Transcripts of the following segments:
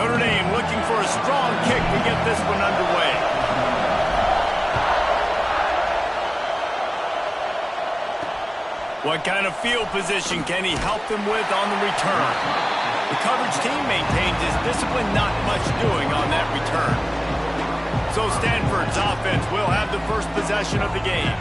Notre Dame looking for a strong kick to get this one underway. What kind of field position can he help them with on the return? The coverage team maintains his discipline, not much doing on that return. So Stanford's offense will have the first possession of the game.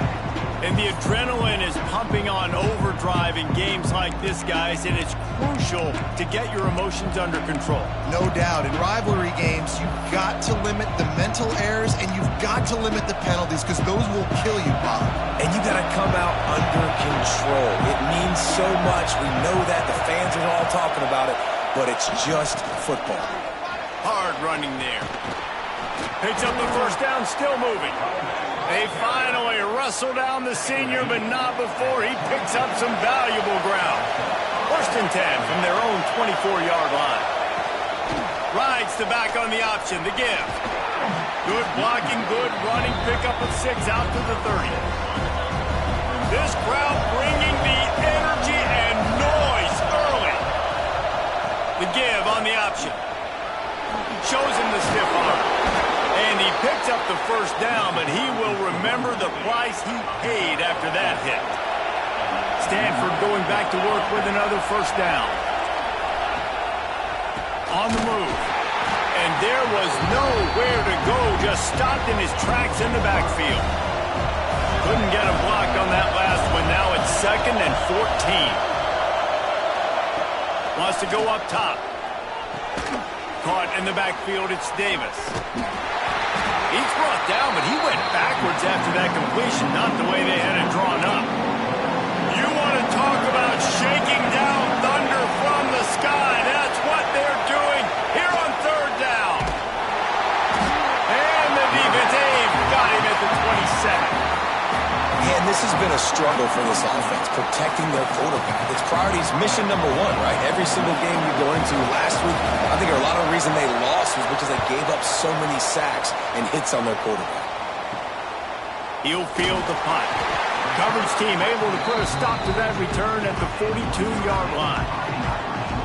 And the adrenaline is pumping on overdrive in games like this, guys, and it's crucial to get your emotions under control. No doubt. In rivalry games, you've got to limit the mental errors, and you've got to limit the penalties, because those will kill you, Bob. And you got to come out under control. It means so much. We know that. The fans are all talking about it, but it's just football. Hard running there. Picks up the first down, still moving. They finally wrestle down the senior, but not before he picks up some valuable ground. 1st and 10 from their own 24-yard line. Rides the back on the option, the give. Good blocking, good running, pickup of 6 out to the 30. This crowd bringing the energy and noise early. The give on the option. Shows him the stiff arm. And he picks up the first down, but he will remember the price he paid after that hit. Stanford going back to work with another first down. On the move. And there was nowhere to go, just stopped in his tracks in the backfield. Couldn't get a block on that last one. Now it's 2nd and 14. Wants to go up top. Caught in the backfield, it's Davis. He's brought down, but he went backwards after that completion, not the way they had it drawn up. You want to talk about shaking down thunder from the sky. That's what they're doing here on 3rd down. And the defense got him at the 27. And this has been a struggle for this offense, protecting their quarterback. It's priorities, mission number 1, right? Every single game you go into. Last week, I think a lot of the reason they lost was because they gave up so many sacks and hits on their quarterback. He'll field the punt. Coverage team able to put a stop to that return at the 42-yard line.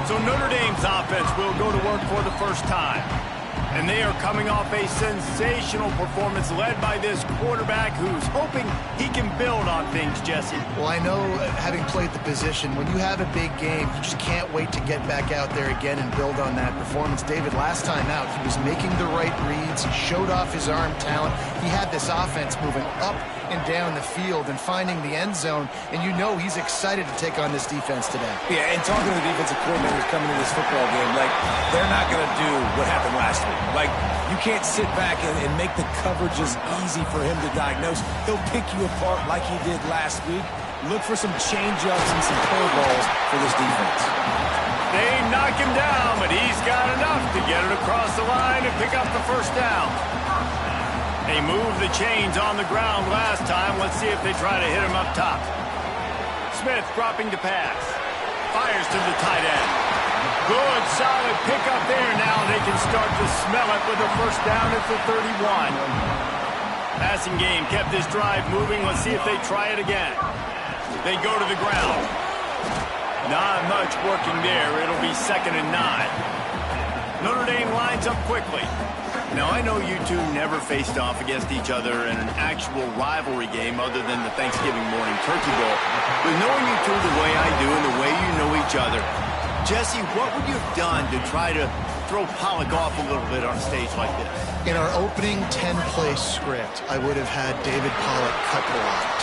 So Notre Dame's offense will go to work for the first time. And they are coming off a sensational performance led by this quarterback who's hoping he can build on things, Jesse. Well, I know, having played the position, when you have a big game, you just can't wait to get back out there again and build on that performance. David, last time out, he was making the right reads. He showed off his arm talent. He had this offense moving up and down the field and finding the end zone, and you know he's excited to take on this defense today. Yeah, and talking to the defensive coordinators coming into this football game, like, they're not going to do what happened last week. Like, you can't sit back and make the coverages easy for him to diagnose. He'll pick you apart like he did last week. Look for some change-ups and some curveballs for this defense. They knock him down, but he's got enough to get it across the line and pick up the first down. They moved the chains on the ground last time. Let's see if they try to hit him up top. Smith dropping to pass. Fires to the tight end. Good, solid pickup there. Now they can start to smell it with a first down at the 31. Passing game kept this drive moving. Let's see if they try it again. They go to the ground. Not much working there. It'll be 2nd and 9. Notre Dame lines up quickly. Now, I know you two never faced off against each other in an actual rivalry game other than the Thanksgiving morning turkey bowl. But knowing you two the way I do and the way you know each other, Jesse, what would you have done to try to throw Pollock off a little bit on a stage like this? In our opening 10-play script, I would have had David Pollock cut blocked,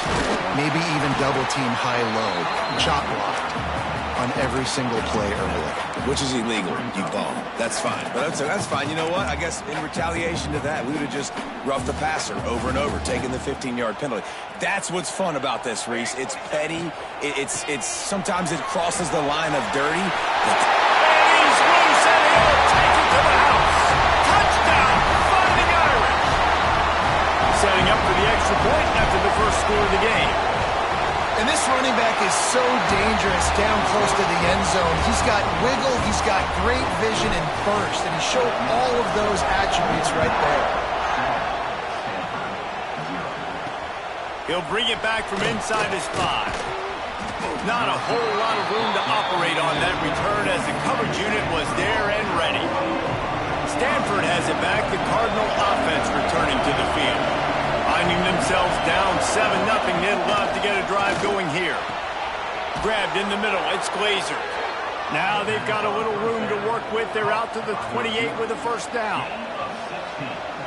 maybe even double-team high-low, chop blocked on every single play early. Which is illegal, you bum. That's fine. But that's fine. You know what? I guess in retaliation to that, we would have just roughed the passer over and over, taking the 15-yard penalty. That's what's fun about this, Reese. It's petty. It's sometimes it crosses the line of dirty. And he's loose, and he'll take it to the house. Touchdown, Fighting Irish. Setting up for the extra point after the first score of the game. And this running back is so dangerous down close to the end zone. He's got wiggle, he's got great vision and burst, and he showed all of those attributes right there. He'll bring it back from inside his 5. Not a whole lot of room to operate on that return as the coverage unit was there and ready. Stanford has it back. The Cardinal offense returning to the field. Finding themselves down 7-0. They'd love to get a drive going here. Grabbed in the middle. It's Glazer. Now they've got a little room to work with. They're out to the 28 with a first down.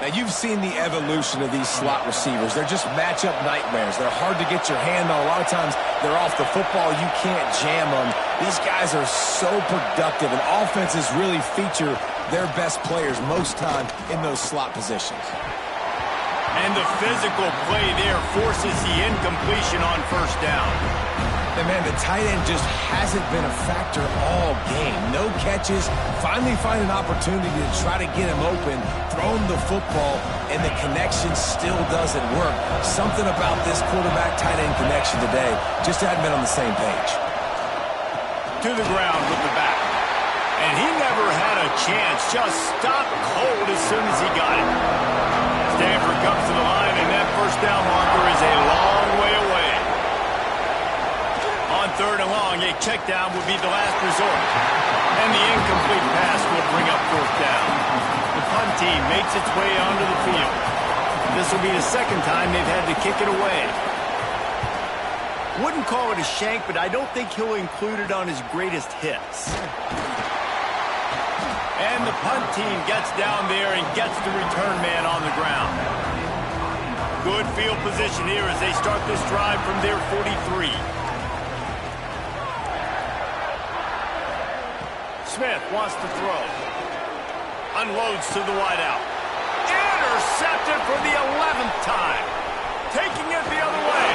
Now, you've seen the evolution of these slot receivers. They're just matchup nightmares. They're hard to get your hand on. A lot of times, they're off the football. You can't jam them. These guys are so productive, and offenses really feature their best players most time in those slot positions. And the physical play there forces the incompletion on first down. And, man, the tight end just hasn't been a factor all game. No catches, finally find an opportunity to try to get him open, throw him the football, and the connection still doesn't work. Something about this quarterback-tight end connection today just hadn't been on the same page. To the ground with the back. And he never had a chance. Just stopped cold as soon as he got it. Stanford comes to the line, and that first down marker is a long way away. On third and long, a check down would be the last resort. And the incomplete pass will bring up fourth down. The punt team makes its way onto the field. This will be the second time they've had to kick it away. Wouldn't call it a shank, but I don't think he'll include it on his greatest hits. And the punt team gets down there and gets the return man on the ground. Good field position here as they start this drive from their 43. Smith wants to throw. Unloads to the wideout. Intercepted for the 11th time. Taking it the other way.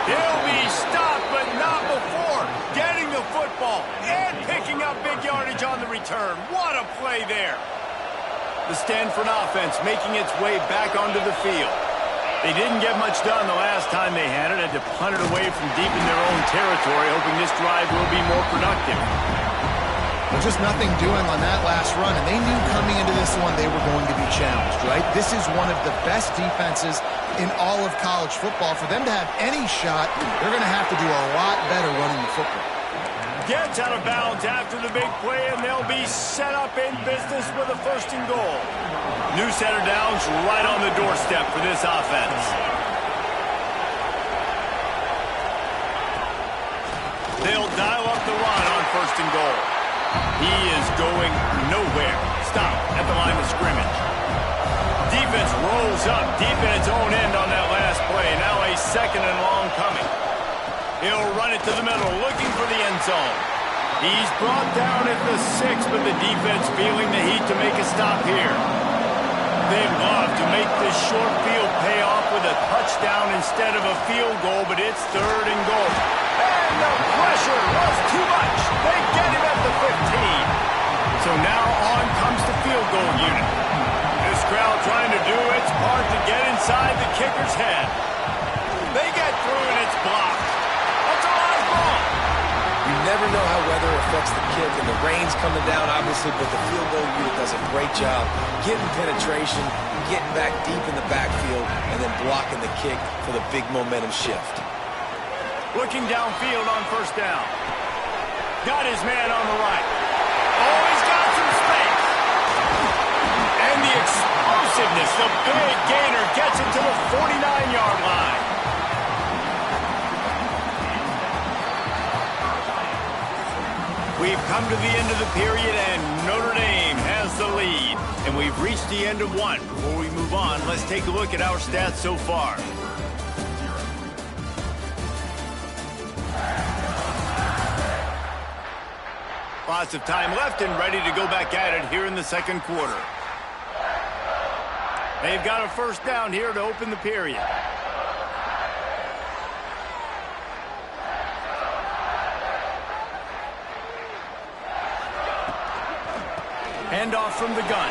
He'll be stopped, but not before getting the football and picking up big yardage on the return. What a play there. The Stanford offense making its way back onto the field. They didn't get much done the last time they had it. Had to punt it away from deep in their own territory, hoping this drive will be more productive. Well, just nothing doing on that last run, and they knew coming into this one they were going to be challenged, right? This is one of the best defenses in all of college football. For them to have any shot, they're going to have to do a lot better running the football. Gets out of bounds after the big play, and they'll be set up in business with a first and goal. New set of downs right on the doorstep for this offense. They'll dial up the run on first and goal. He is going nowhere. Stop at the line of scrimmage. Defense rolls up deep in its own end on that last play. Now a second and long coming. He'll run it to the middle, looking for the end zone. He's brought down at the 6, but the defense feeling the heat to make a stop here. They'd love to make this short field pay off with a touchdown instead of a field goal, but it's third and goal. And the pressure was too much. They get him at the 15. So now on comes the field goal unit. This crowd trying to do its part to get inside the kicker's head. They get through and it's blocked. That's a live ball. You never know how weather affects the kick, and the rain's coming down, obviously, but the field goal unit does a great job getting penetration, getting back deep in the backfield, and then blocking the kick for the big momentum shift. Looking downfield on first down. Got his man on the right. Oh, he's got some space. And the explosiveness, the big gainer gets it to the 49-yard line. We've come to the end of the period, and Notre Dame has the lead. And we've reached the end of one. Before we move on, let's take a look at our stats so far. Lots of time left and ready to go back at it here in the second quarter. They've got a first down here to open the period. Handoff from the gun.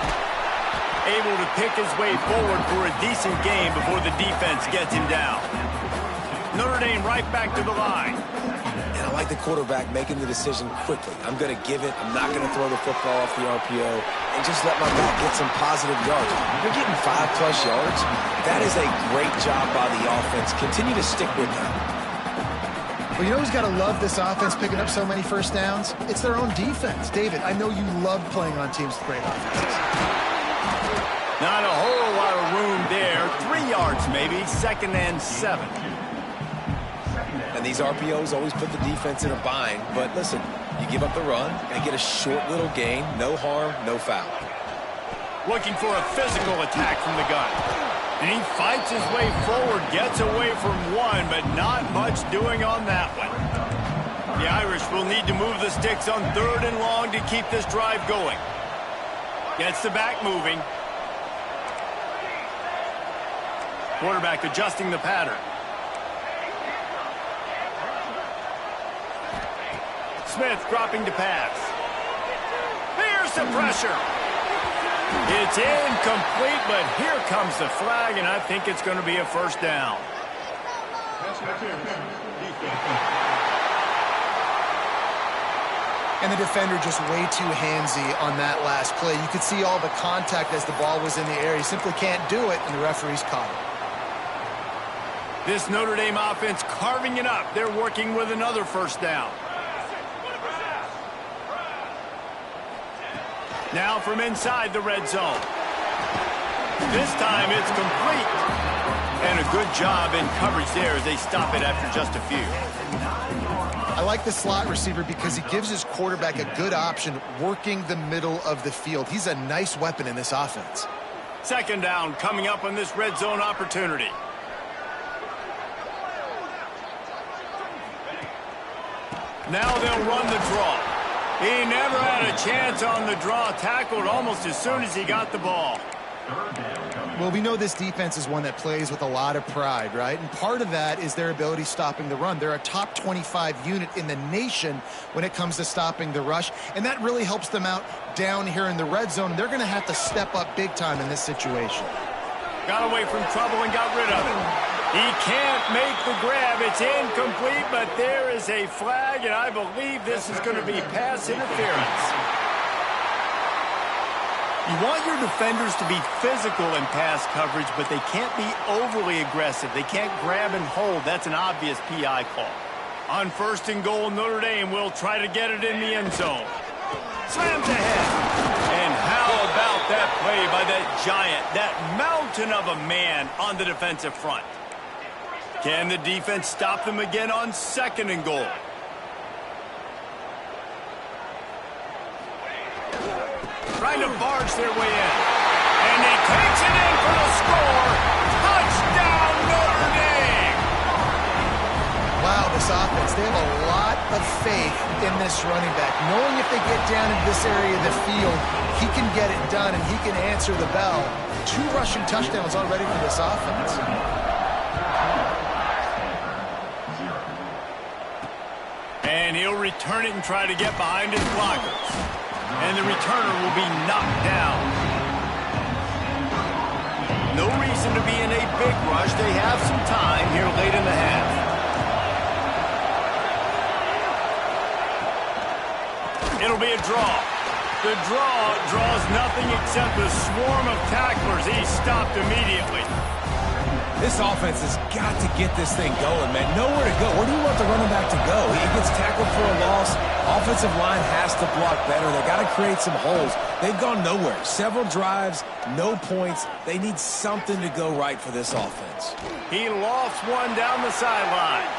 Able to pick his way forward for a decent game before the defense gets him down. Notre Dame right back to the line. And I like the quarterback making the decision quickly. I'm going to give it. I'm not going to throw the football off the RPO and just let my back get some positive yards. You're getting 5+ yards. That is a great job by the offense. Continue to stick with them. Well, you know who's got to love this offense picking up so many first downs? It's their own defense. David, I know you love playing on teams with great offenses. Not a whole lot of room there. 3 yards maybe, 2nd and 7. And these RPOs always put the defense in a bind. But listen, you give up the run and get a short little gain. No harm, no foul. Looking for a physical attack from the gun. And he fights his way forward, gets away from one, but not much doing on that one. The Irish will need to move the sticks on 3rd and long to keep this drive going. Gets the back moving. Quarterback adjusting the pattern. Smith dropping to pass. Here's the pressure. It's incomplete, but here comes the flag, and I think it's going to be a 1st down. And the defender just way too handsy on that last play. You could see all the contact as the ball was in the air. He simply can't do it, and the referee's caught it. This Notre Dame offense carving it up. They're working with another 1st down. Now from inside the red zone. This time it's complete. And a good job in coverage there as they stop it after just a few. I like the slot receiver because he gives his quarterback a good option working the middle of the field. He's a nice weapon in this offense. 2nd down coming up on this red zone opportunity. Now they'll run the draw. He never had a chance on the draw, tackled almost as soon as he got the ball. Well, we know this defense is one that plays with a lot of pride, right? And part of that is their ability stopping the run. They're a top 25 unit in the nation when it comes to stopping the rush, and that really helps them out down here in the red zone. They're going to have to step up big time in this situation. Got away from trouble and got rid of it. He can't make the grab. It's incomplete, but there is a flag, and I believe this is going to be pass interference. You want your defenders to be physical in pass coverage, but they can't be overly aggressive. They can't grab and hold. That's an obvious PI call. On 1st and goal, Notre Dame will try to get it in the end zone. Slams ahead. And how about that play by that giant, that mountain of a man on the defensive front? Can the defense stop them again on 2nd and goal? Trying to barge their way in. And he takes it in for the score. Touchdown, Notre Dame! Wow, this offense, they have a lot of faith in this running back. Knowing if they get down into this area of the field, he can get it done and he can answer the bell. 2 rushing touchdowns already for this offense. And he'll return it and try to get behind his blockers. And the returner will be knocked down. No reason to be in a big rush. They have some time here late in the half. It'll be a draw. The draw draws nothing except a swarm of tacklers. He's stopped immediately. This offense has got to get this thing going, man. Nowhere to go. Where do you want the running back to go? He gets tackled for a loss. Offensive line has to block better. They got to create some holes. They've gone nowhere. Several drives, no points. They need something to go right for this offense. He lofts one down the sideline.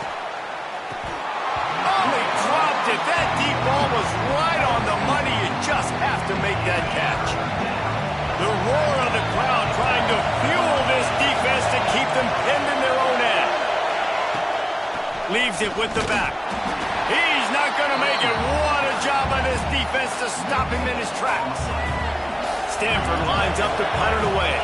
Oh, he dropped it. That deep ball was right on the money. You just have to make that catch. The roar of the crowd trying to fuel this defense to keep them pinned in their own end. Leaves it with the back. He's not going to make it. What a job by this defense to stop him in his tracks. Stanford lines up to punt it away.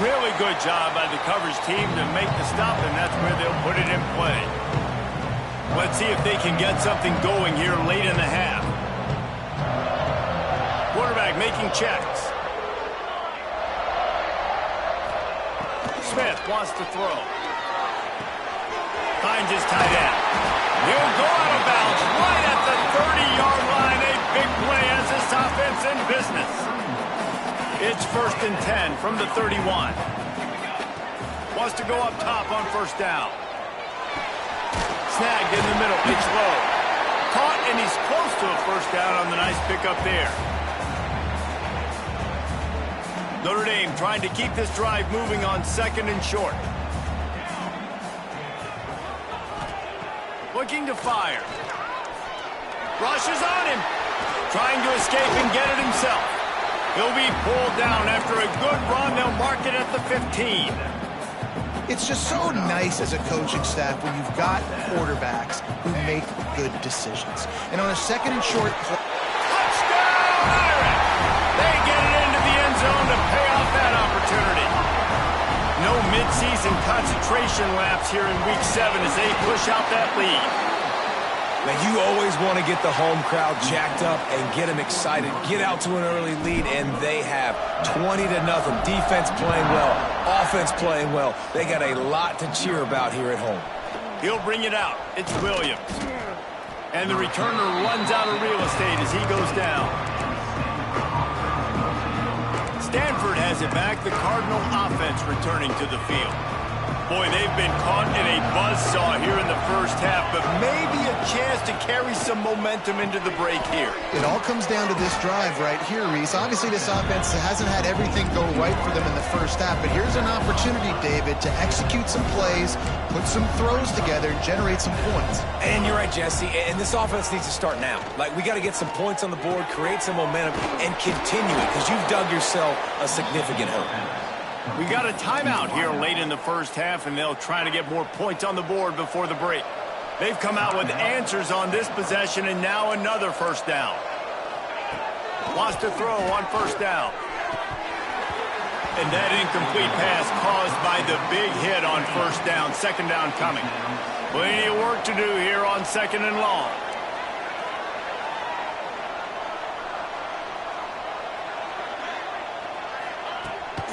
Really good job by the coverage team to make the stop, and that's where they'll put it in play. Let's see if they can get something going here late in the half. Quarterback making checks. Smith wants to throw. Finds his tight end. He'll go out of bounds right at the 30-yard line. A big play as this offense in business. It's 1st and 10 from the 31. Wants to go up top on 1st down. snagged in the middle. It's low. Caught, and he's close to a first down on the nice pickup there. Notre Dame trying to keep this drive moving on 2nd and short. Looking to fire. Rushes on him. Trying to escape and get it himself. He'll be pulled down after a good run. They'll mark it at the 15. It's just so nice as a coaching staff when you've got quarterbacks who make good decisions. And on a 2nd and short play. Touchdown, Irish! They get it into the end zone to pay off that opportunity. No midseason concentration lapse here in Week 7 as they push out that lead. Now, you always want to get the home crowd jacked up and get them excited. Get out to an early lead, and they have 20-0. Defense playing well, offense playing well. They got a lot to cheer about here at home. He'll bring it out. It's Williams. And the returner runs out of real estate as he goes down. Stanford has it back. The Cardinal offense returning to the field. Boy, they've been caught in a buzzsaw here in the first half, but maybe a chance to carry some momentum into the break here. It all comes down to this drive right here, Reese. Obviously, this offense hasn't had everything go right for them in the first half, but here's an opportunity, David, to execute some plays, put some throws together, and generate some points. And you're right, Jesse, and this offense needs to start now. Like, we got to get some points on the board, create some momentum, and continue it, because you've dug yourself a significant hole. We got a timeout here late in the first half, and they'll try to get more points on the board before the break. They've come out with answers on this possession, and now another first down. Wants to throw on first down. And that incomplete pass caused by the big hit on first down. 2nd down coming. Plenty of work to do here on 2nd and long.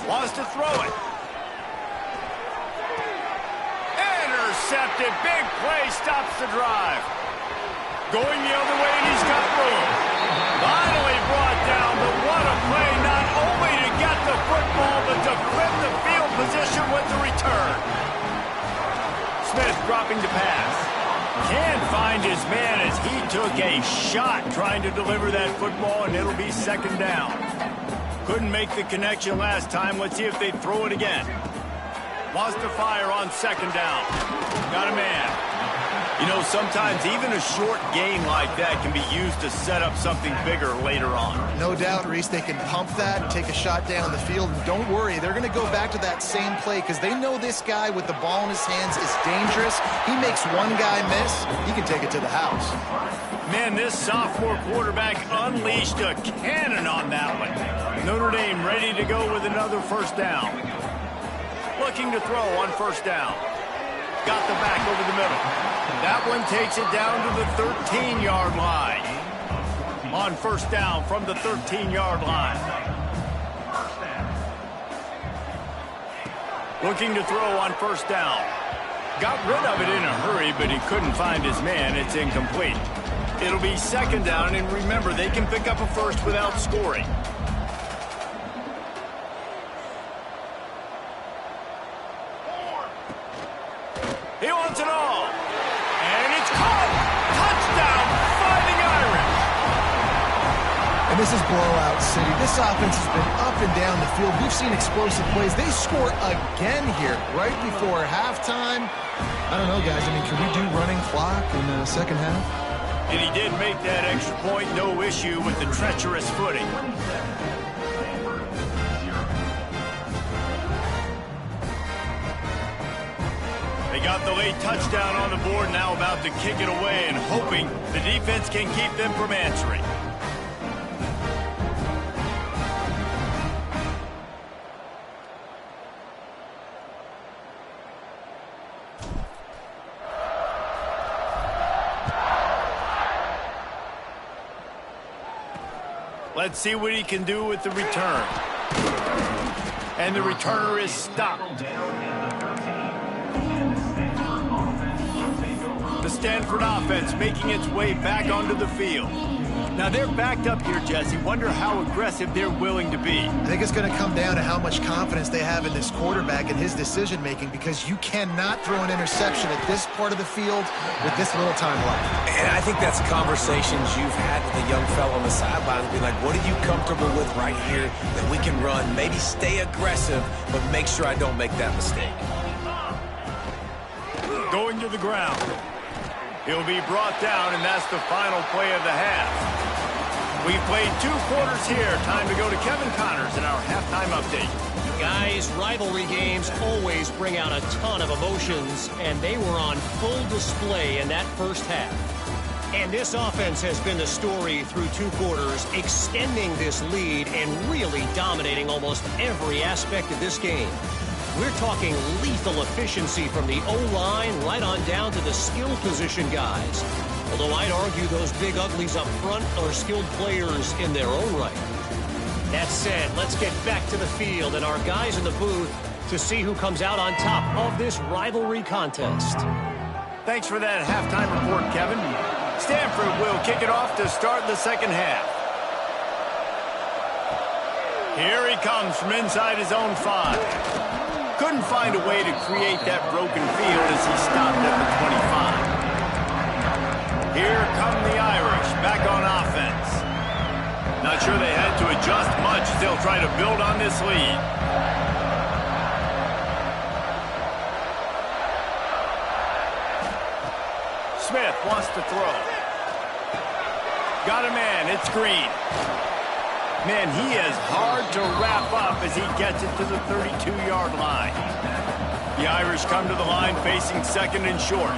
Wants to throw it. Intercepted. Big play stops the drive. Going the other way, and he's got room. Finally brought down, but what a play. Not only to get the football, but to flip the field position with the return. Smith dropping to pass. Can't find his man as he took a shot trying to deliver that football, and it'll be 2nd down. Couldn't make the connection last time. Let's see if they throw it again. Wants to fire on 2nd down. Got a man. You know, sometimes even a short gain like that can be used to set up something bigger later on. No doubt, Reese, they can pump that and take a shot down the field. And don't worry, they're going to go back to that same play because they know this guy with the ball in his hands is dangerous. He makes one guy miss, he can take it to the house. Man, this sophomore quarterback unleashed a cannon on that one. Notre Dame ready to go with another first down. Looking to throw on first down. Got the back over the middle. That one takes it down to the 13-yard line. On first down from the 13-yard line. Looking to throw on first down. Got rid of it in a hurry, but he couldn't find his man. It's incomplete. It'll be 2nd down, and remember, they can pick up a first without scoring. He wants it all. And it's caught. Touchdown, Fighting Irish. And this is blowout city. This offense has been up and down the field. We've seen explosive plays. They score again here right before halftime. I don't know, guys. I mean, can we do running clock in the 2nd half? And he did make that extra point, no issue with the treacherous footing. They got the late touchdown on the board, now about to kick it away and hoping the defense can keep them from answering. Let's see what he can do with the return. And the returner is stopped. The Stanford offense making its way back onto the field. Now they're backed up here, Jesse. Wonder how aggressive they're willing to be. I think it's going to come down to how much confidence they have in this quarterback and his decision-making, because you cannot throw an interception at this part of the field with this little time left. And I think that's conversations you've had with a young fellow on the sideline. Be like, what are you comfortable with right here that we can run? Maybe stay aggressive, but make sure I don't make that mistake. Going to the ground. He'll be brought down, and that's the final play of the half. We've played 2 quarters here. Time to go to Kevin Connors in our halftime update. Guys, rivalry games always bring out a ton of emotions, and they were on full display in that first half. And this offense has been the story through 2 quarters, extending this lead and really dominating almost every aspect of this game. We're talking lethal efficiency from the O-line right on down to the skill position guys. Although I'd argue those big uglies up front are skilled players in their own right. That said, let's get back to the field and our guys in the booth to see who comes out on top of this rivalry contest. Thanks for that halftime report, Kevin. Stanford will kick it off to start the second half. Here he comes from inside his own 5. Couldn't find a way to create that broken field as he stopped at the 25. Here come the Irish back on offense. Not sure they had to adjust much as they'll try to build on this lead. Smith wants to throw. Got a man, it's Green. Man, he is hard to wrap up as he gets it to the 32-yard line. The Irish come to the line facing second and short.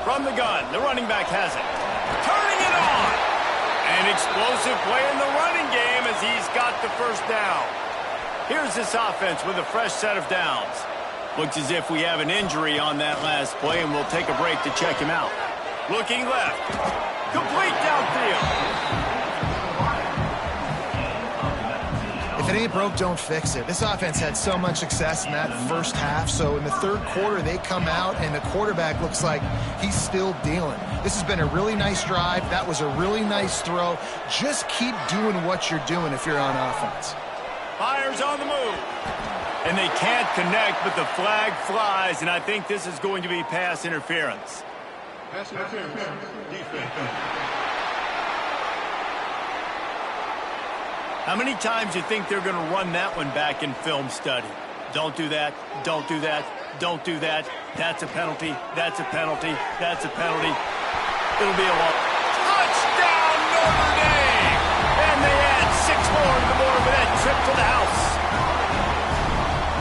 From the gun, the running back has it. Turning it on! An explosive play in the running game as he's got the first down. Here's this offense with a fresh set of downs. Looks as if we have an injury on that last play, and we'll take a break to check him out. Looking left. Complete downfield. If it ain't broke, don't fix it. This offense had so much success in that first half, so in the third quarter, they come out, and the quarterback looks like he's still dealing. This has been a really nice drive. That was a really nice throw. Just keep doing what you're doing if you're on offense. Fires on the move. And they can't connect, but the flag flies, and I think this is going to be pass interference. Pass interference. Defense. How many times do you think they're going to run that one back in film study? Don't do that. Don't do that. Don't do that. That's a penalty. That's a penalty. That's a penalty. It'll be a long touchdown, Notre Dame! And they add 6 more to the board with that trip to the house.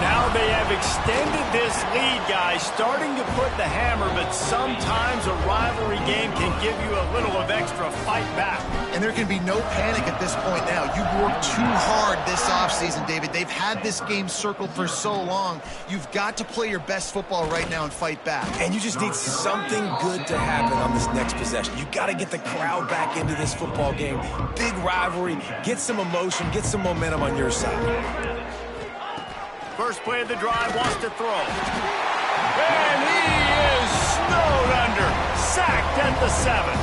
Now they have extended this lead, guys, starting to put the hammer, but sometimes a rivalry game can give you a little of extra fight back. And there can be no panic at this point now. You've worked too hard this offseason, David. They've had this game circled for so long. You've got to play your best football right now and fight back. And you just need something good to happen on this next possession. You got to get the crowd back into this football game. Big rivalry. Get some emotion. Get some momentum on your side. First play of the drive, wants to throw. And he is snowed under. Sacked at the 7.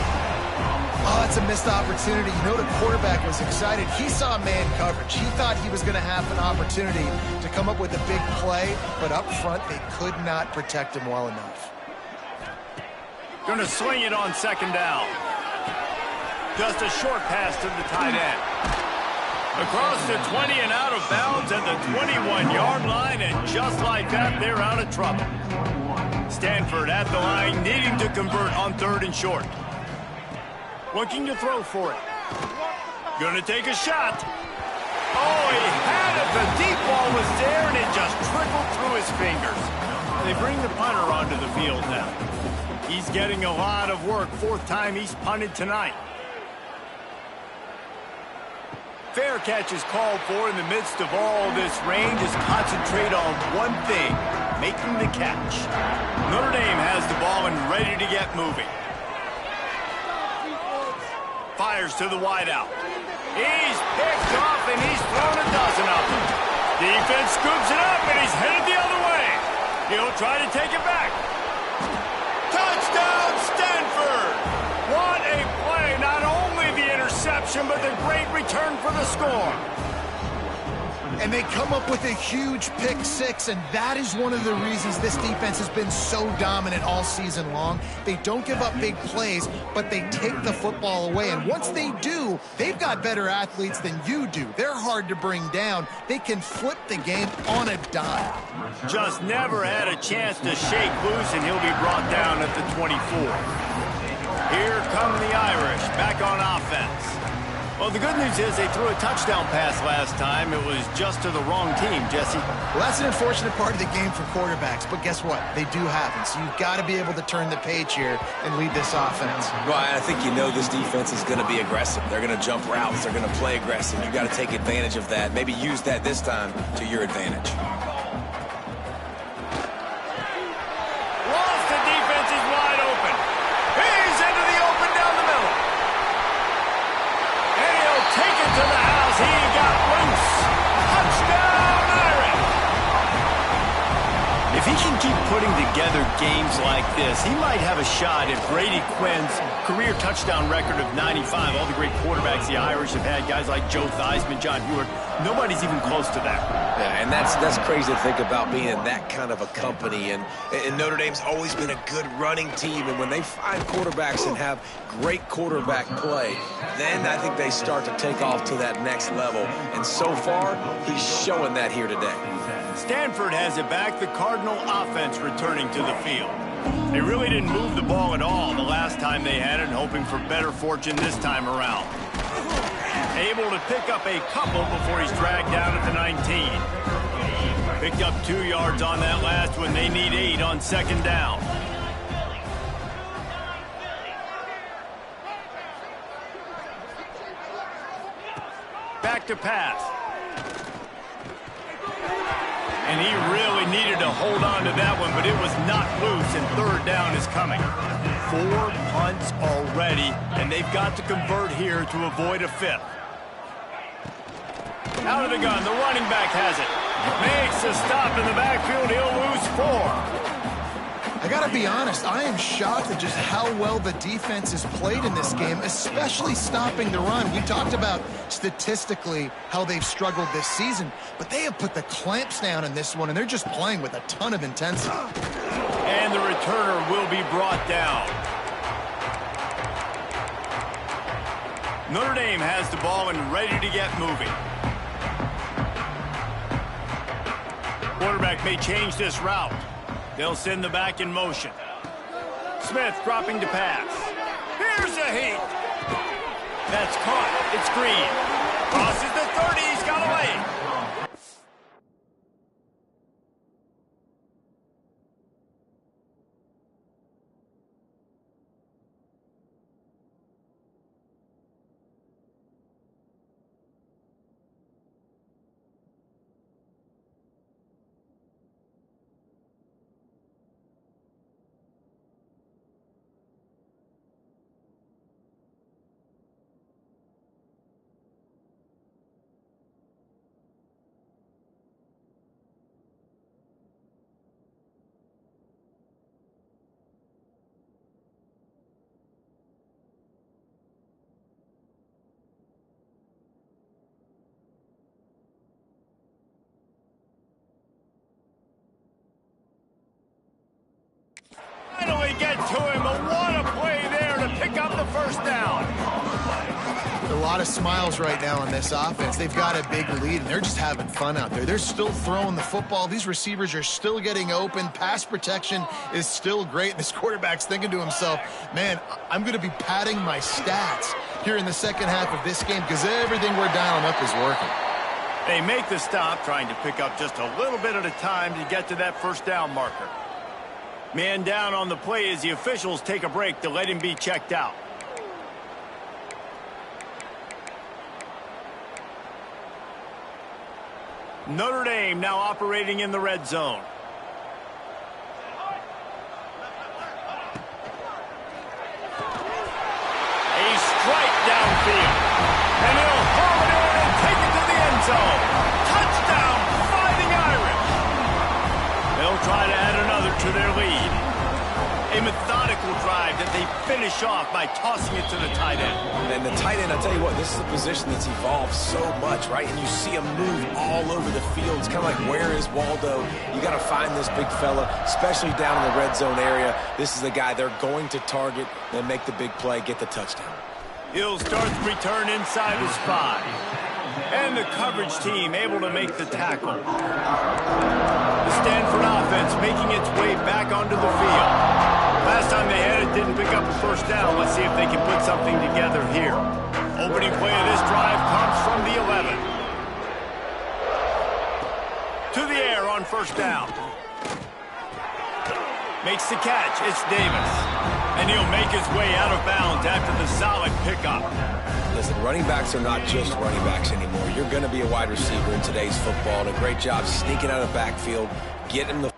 Oh, that's a missed opportunity. You know, the quarterback was excited. He saw man coverage. He thought he was going to have an opportunity to come up with a big play, but up front, they could not protect him well enough. Going to swing it on second down. Just a short pass to the tight end. Across the 20 and out of bounds at the 21-yard line, and just like that, they're out of trouble. Stanford at the line, needing to convert on third and short. Looking to throw for it. Going to take a shot. Oh, he had it. The deep ball was there, and it just trickled through his fingers. They bring the punter onto the field now. He's getting a lot of work. 4th time he's punted tonight. Fair catch is called for in the midst of all this rain. Just concentrate on one thing, making the catch. Notre Dame has the ball and ready to get moving. Fires to the wideout. He's picked off and he's thrown a dozen of them. Defense scoops it up and he's headed the other way. He'll try to take it back. Touchdown, Stanford! What a interception, but the great return for the score. And they come up with a huge pick six, and that is one of the reasons this defense has been so dominant all season long. They don't give up big plays, but they take the football away. And once they do, they've got better athletes than you do. They're hard to bring down. They can flip the game on a dime. Just never had a chance to shake loose, and he'll be brought down at the 24. Here come the Irish, back on offense. Well, the good news is they threw a touchdown pass last time. It was just to the wrong team, Jesse. Well, that's an unfortunate part of the game for quarterbacks, but guess what? They do happen, so you've got to be able to turn the page here and lead this offense. Well, I think you know this defense is going to be aggressive. They're going to jump routes. They're going to play aggressive. You've got to take advantage of that. Maybe use that this time to your advantage. Lost, the defense is wide open. He's into the open down the middle. And he'll take it to the house. He got loose. Touchdown, Irish. If he can keep putting together games like this, he might have a shot at Brady Quinn's career touchdown record of 95. All the great quarterbacks the Irish have had, guys like Joe Theismann, John Hewitt, nobody's even close to that. Yeah, and that's crazy to think about being in that kind of a company. And Notre Dame's always been a good running team. And when they find quarterbacks and have great quarterback play, then I think they start to take off to that next level. And so far, he's showing that here today. Stanford has it back, the Cardinal offense returning to the field. They really didn't move the ball at all the last time they had it, hoping for better fortune this time around. Able to pick up a couple before he's dragged down at the 19. Picked up 2 yards on that last one. They need 8 on second down. Back to pass. And he really needed to hold on to that one, but it was not loose, and third down is coming. 4 punts already, and they've got to convert here to avoid a 5th. Out of the gun, the running back has it. Makes a stop in the backfield, he'll lose 4. I got to be honest, I am shocked at just how well the defense has played in this game, especially stopping the run. We talked about statistically how they've struggled this season, but they have put the clamps down in this one, and they're just playing with a ton of intensity. And the returner will be brought down. Notre Dame has the ball and ready to get moving. Quarterback may change this route. They'll send the back in motion. Smith dropping to pass. Here's a heat. That's caught. It's Green. Crosses the 30. He's got away. Finally get to him, but what a play there to pick up the first down. A lot of smiles right now on this offense. They've got a big lead, and they're just having fun out there. They're still throwing the football. These receivers are still getting open. Pass protection is still great. This quarterback's thinking to himself, man, I'm going to be padding my stats here in the second half of this game because everything we're dialing up is working. They make the stop, trying to pick up just a little bit at a time to get to that first down marker. Man down on the play as the officials take a break to let him be checked out. Notre Dame now operating in the red zone. A strike downfield. And he'll haul it in and take it to the end zone. Touchdown, Fighting Irish. They'll try to add another to their lead. A methodical drive that they finish finish off by tossing it to the tight end. And the tight end, I'll tell you what, this is a position that's evolved so much, right? And you see him move all over the field. It's kind of like, where is Waldo? You got to find this big fella, especially down in the red zone area. This is the guy they're going to target and make the big play, get the touchdown. He'll start the return inside the spot. And the coverage team able to make the tackle. The Stanford offense making its way back onto the field. Last time they had it, didn't pick up a first down. Let's see if they can put something together here. Opening play of this drive comes from the 11. To the air on first down. Makes the catch. It's Davis. And he'll make his way out of bounds after the solid pickup. Listen, running backs are not just running backs anymore. You're going to be a wide receiver in today's football. And a great job sneaking out of the backfield, getting the...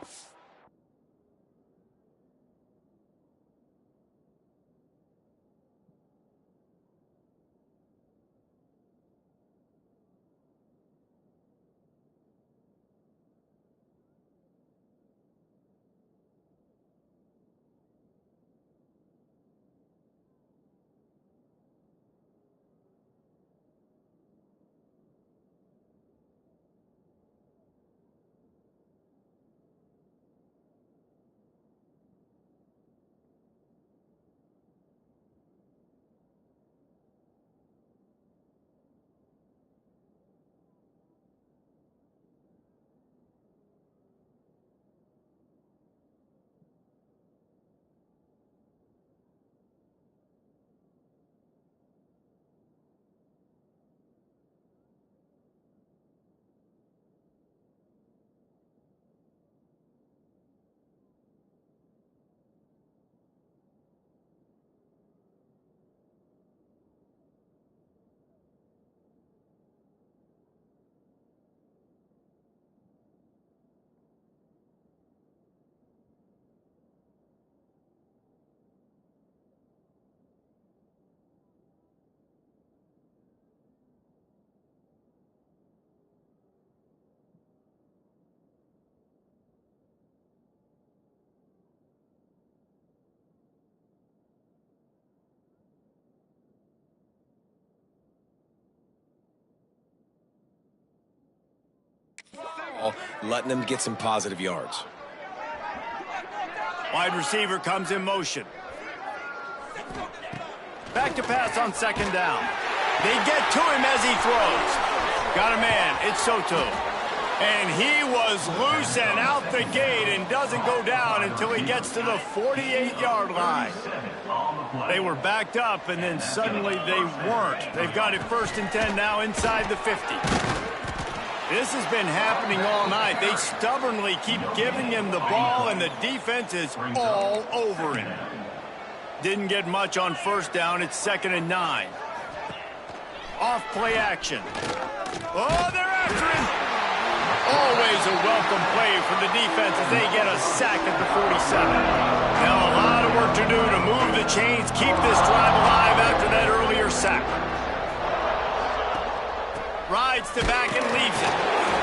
letting them get some positive yards. Wide receiver comes in motion. Back to pass on second down. They get to him as he throws. Got a man. It's Soto. And he was loose and out the gate and doesn't go down until he gets to the 48-yard line. They were backed up, and then suddenly they weren't. They've got it 1st and 10 now inside the 50. This has been happening all night. They stubbornly keep giving him the ball, and the defense is all over him. Didn't get much on first down. It's 2nd and 9. Off play action. Oh, they're after him. Always a welcome play for the defense as they get a sack at the 47. Now a lot of work to do to move the chains, keep this drive alive after that earlier sack. Rides to back and leaves it.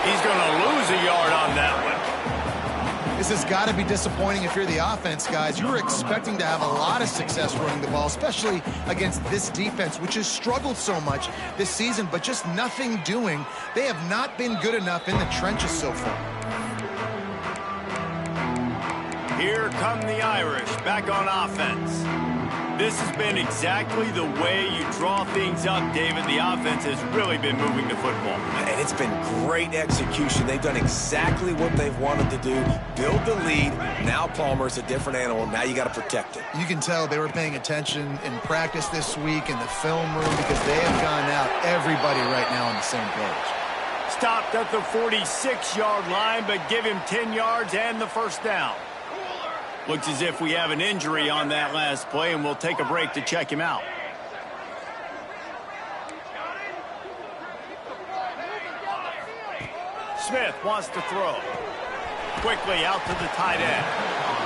He's going to lose a yard on that one. This has got to be disappointing if you're the offense, guys. You were expecting to have a lot of success running the ball, especially against this defense, which has struggled so much this season, but just nothing doing. They have not been good enough in the trenches so far. Here come the Irish, back on offense. This has been exactly the way you draw things up, David. The offense has really been moving the football. And it's been great execution. They've done exactly what they've wanted to do. Build the lead. Now Palmer's a different animal. Now you got to protect it. You can tell they were paying attention in practice this week in the film room because they have gone out, everybody right now on the same page. Stopped at the 46-yard line, but give him 10 yards and the first down. Looks as if we have an injury on that last play, and we'll take a break to check him out. Smith wants to throw. Quickly out to the tight end.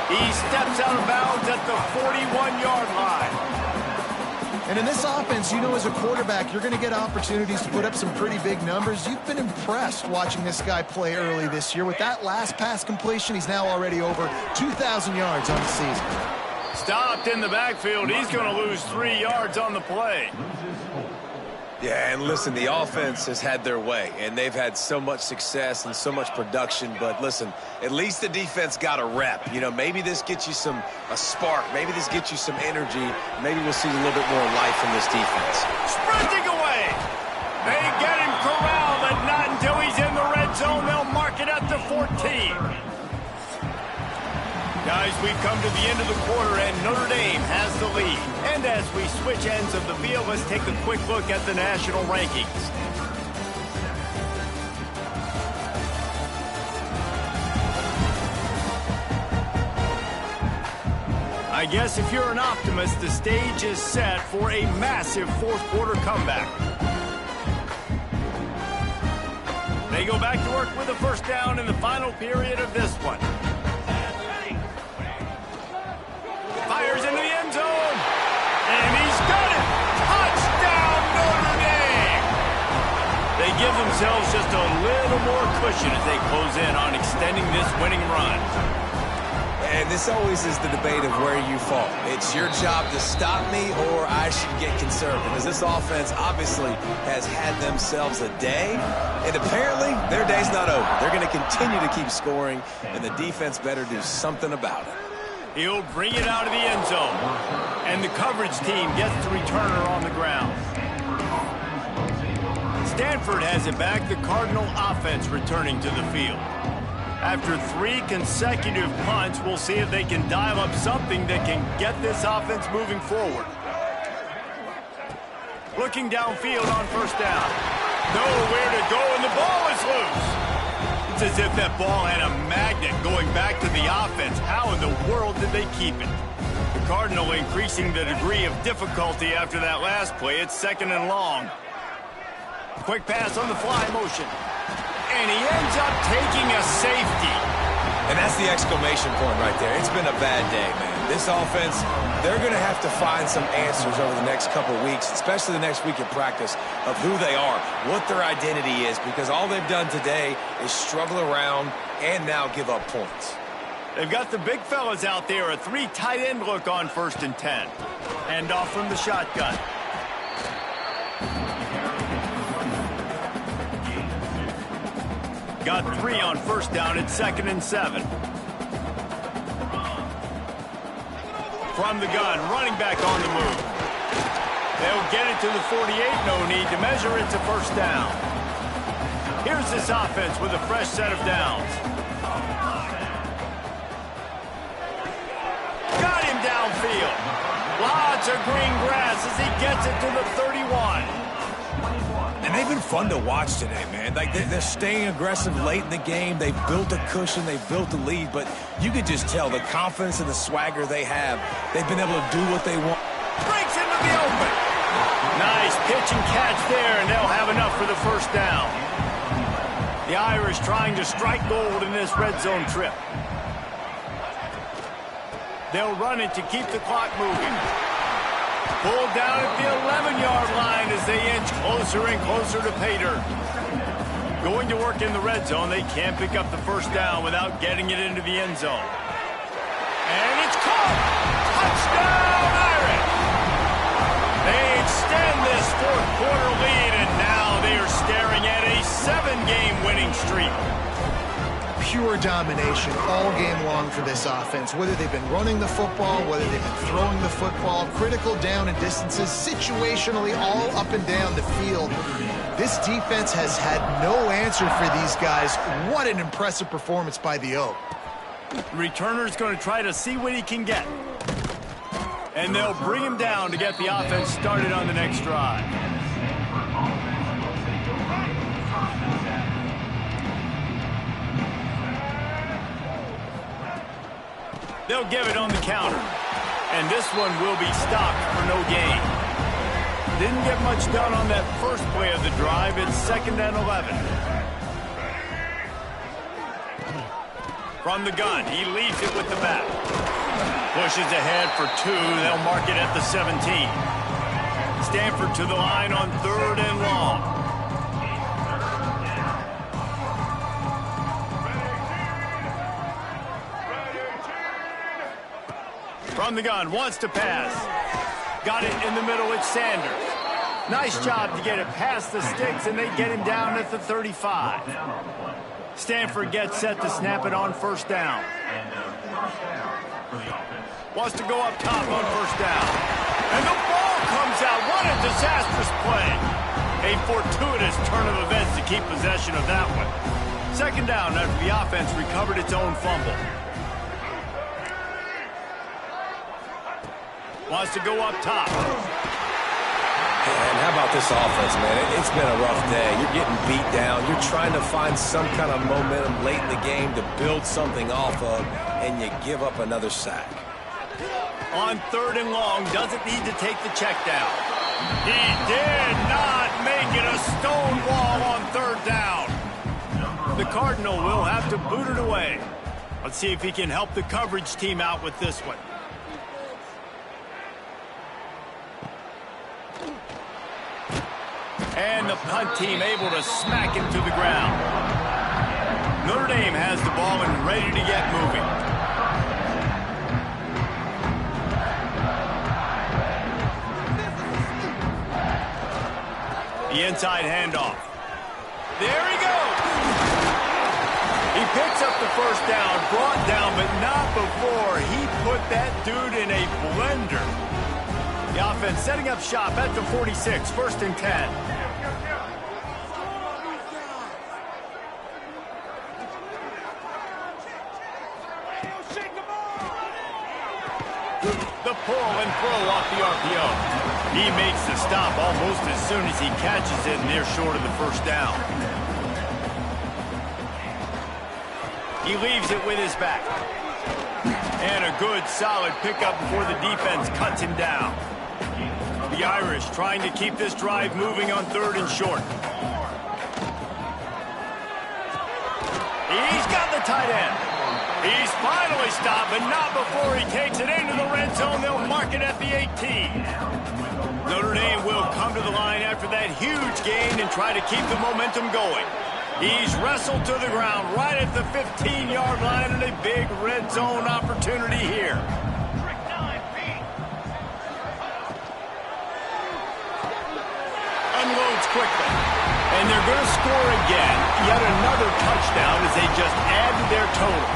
He steps out of bounds at the 41-yard line. And in this offense, you know, as a quarterback, you're going to get opportunities to put up some pretty big numbers. You've been impressed watching this guy play early this year. With that last pass completion, he's now already over 2,000 yards on the season. Stopped in the backfield. He's going to lose 3 yards on the play. Yeah, and listen, the offense has had their way, and they've had so much success and so much production. But listen, at least the defense got a rep. You know, maybe this gets you a spark. Maybe this gets you some energy. Maybe we'll see a little bit more life from this defense. Sprinting away. They get him corralled, but not until he's in the red zone. They'll mark it at the 14. Guys, we've come to the end of the quarter, and Notre Dame has the lead. And as we switch ends of the field, let's take a quick look at the national rankings. I guess if you're an optimist, the stage is set for a massive fourth-quarter comeback. They go back to work with a first down in the final period of this one. Fires into the end zone, and he's got it! Touchdown, Notre Dame! They give themselves just a little more cushion as they close in on extending this winning run. And this always is the debate of where you fall. It's your job to stop me, or I should get conservative. As this offense obviously has had themselves a day, and apparently their day's not over. They're going to continue to keep scoring, and the defense better do something about it. He'll bring it out of the end zone. And the coverage team gets the returner on the ground. Stanford has it back, the Cardinal offense returning to the field. After 3 consecutive punts, we'll see if they can dial up something that can get this offense moving forward. Looking downfield on first down. Nowhere to go, and the ball is loose. It's as if that ball had a magnet going back to the offense. How in the world did they keep it? The Cardinal increasing the degree of difficulty after that last play. It's 2nd and long. Quick pass on the fly motion. And he ends up taking a safety. And that's the exclamation point right there. It's been a bad day, man. This offense, they're going to have to find some answers over the next couple weeks, especially the next week in practice, of who they are, what their identity is, because all they've done today is struggle around and now give up points. They've got the big fellas out there, a 3 tight end look on 1st and 10. Hand off from the shotgun. Got 3 on first down at 2nd and 7. From the gun, running back on the move. They'll get it to the 48, no need to measure it to first down. Here's this offense with a fresh set of downs. Got him downfield. Lots of green grass as he gets it to the 31. And they've been fun to watch today, man. Like, they're staying aggressive late in the game. They've built a cushion. They've built a lead. But you could just tell the confidence and the swagger they have. They've been able to do what they want. Breaks into the open. Nice pitch and catch there, and they'll have enough for the first down. The Irish trying to strike gold in this red zone trip. They'll run it to keep the clock moving. Pulled down at the 11-yard line as they inch closer and closer to pay dirt. Going to work in the red zone, they can't pick up the first down without getting it into the end zone. And it's caught! Touchdown, Irish! They extend this fourth-quarter lead, and now they are staring at a 7-game winning streak. Pure domination all game long for this offense. Whether they've been running the football, whether they've been throwing the football, critical down and distances, situationally all up and down the field. This defense has had no answer for these guys. What an impressive performance by the O. Returner's going to try to see what he can get. And they'll bring him down to get the offense started on the next drive. They'll give it on the counter. And this one will be stopped for no gain. Didn't get much done on that first play of the drive. It's 2nd and 11. From the gun, he leads it with the back. Pushes ahead for 2. They'll mark it at the 17. Stanford to the line on 3rd and long. From the gun, wants to pass. Got it in the middle, it's Sanders. Nice job to get it past the sticks, and they get him down at the 35. Stanford gets set to snap it on first down. Wants to go up top on first down. And the ball comes out. What a disastrous play. A fortuitous turn of events to keep possession of that one. Second down after the offense recovered its own fumble. Wants to go up top. And how about this offense, man? It's been a rough day. You're getting beat down. You're trying to find some kind of momentum late in the game to build something off of, and you give up another sack. On third and long, doesn't need to take the check down. He did not make it a stone wall on third down. The Cardinal will have to boot it away. Let's see if he can help the coverage team out with this one. And the punt team able to smack him to the ground. Notre Dame has the ball and ready to get moving. The inside handoff. There he goes. He picks up the first down, brought down, but not before he put that dude in a blender. The offense setting up shop at the 46, first and 10. The pull and throw off the RPO. He makes the stop almost as soon as he catches it, and they're short of the first down. He leaves it with his back. And a good, solid pickup before the defense cuts him down. The Irish trying to keep this drive moving on third and short. He's got the tight end. He's finally stopped, but not before he takes it into the red zone. They'll mark it at the 18. Notre Dame will come to the line after that huge gain and try to keep the momentum going. He's wrestled to the ground right at the 15-yard line, and a big red zone opportunity here. Unloads quickly. And they're going to score again. Yet another touchdown as they just add to their total.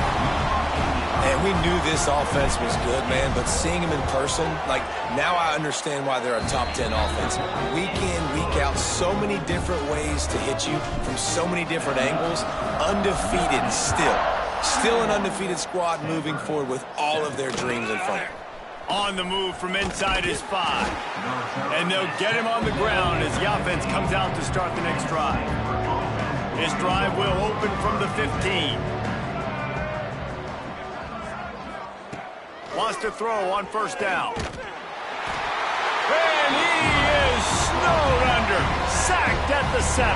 And we knew this offense was good, man, but seeing them in person, like, now I understand why they're a top 10 offense. Week in, week out, so many different ways to hit you from so many different angles. Undefeated still. Still an undefeated squad moving forward with all of their dreams in front of them. On the move from inside his 5. And they'll get him on the ground as the offense comes out to start the next drive. His drive will open from the 15. Wants to throw on first down. And he is snowed under. Sacked at the 7.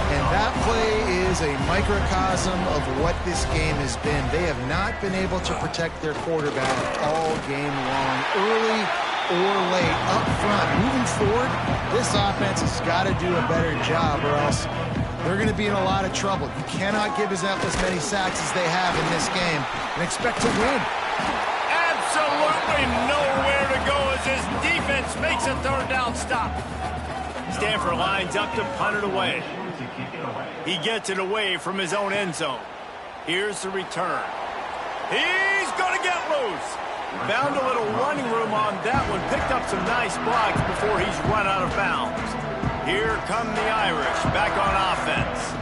And that play is a microcosm of what this game has been. They have not been able to protect their quarterback all game long, early or late, up front. Moving forward, this offense has got to do a better job, or else they're going to be in a lot of trouble. You cannot give as many sacks as they have in this game and expect to win. Absolutely nowhere to go as his defense makes a third down stop. Stanford lines up to punt it away. He gets it away from his own end zone. Here's the return. He's going to get loose. Found a little running room on that one. Picked up some nice blocks before he's run out of bounds. Here come the Irish back on offense.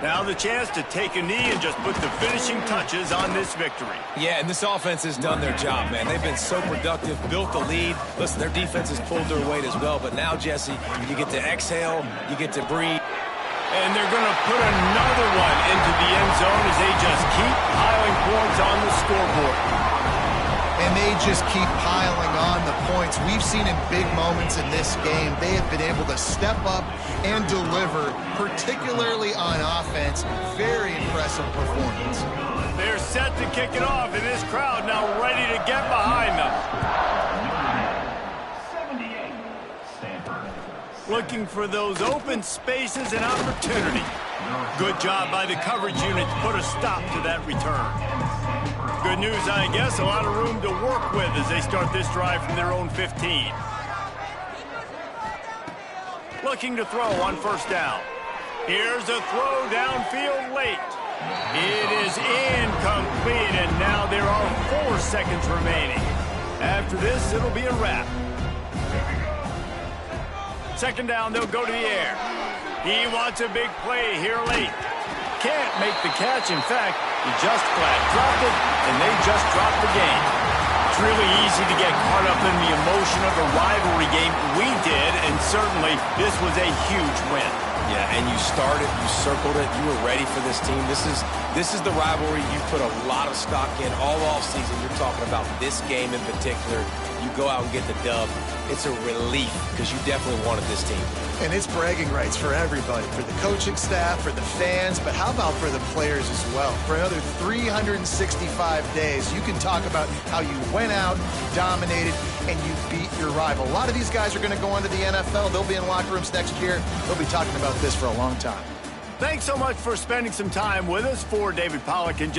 Now the chance to take a knee and just put the finishing touches on this victory. Yeah, and this offense has done their job, man. They've been so productive, built the lead. Listen, their defense has pulled their weight as well. But now, Jesse, you get to exhale, you get to breathe. And they're going to put another one into the end zone as they just keep piling points on the scoreboard. And they just keep piling on the points. We've seen in big moments in this game, they have been able to step up and deliver, particularly on offense. Very impressive performance. They're set to kick it off, and this crowd now ready to get behind them. Looking for those open spaces and opportunity. Good job by the coverage unit to put a stop to that return. Good news, I guess. A lot of room to work with as they start this drive from their own 15. Looking to throw on first down. Here's a throw downfield late. It is incomplete, and now there are 4 seconds remaining. After this, it'll be a wrap. Second down, they'll go to the air. He wants a big play here late. Can't make the catch. In fact, he just flat dropped it, and they just dropped the game. It's really easy to get caught up in the emotion of a rivalry game. We did, and certainly this was a huge win. Yeah, and you started, you circled it, you were ready for this team. This is the rivalry you put a lot of stock in all offseason. You're talking about this game in particular. You go out and get the dub. It's a relief because you definitely wanted this team. And it's bragging rights for everybody, for the coaching staff, for the fans, but how about for the players as well? For another 365 days, you can talk about how you went out, dominated, and you beat your rival. A lot of these guys are going to go on to the NFL. They'll be in locker rooms next year. They'll be talking about this for a long time. Thanks so much for spending some time with us. For David Pollack and Jesse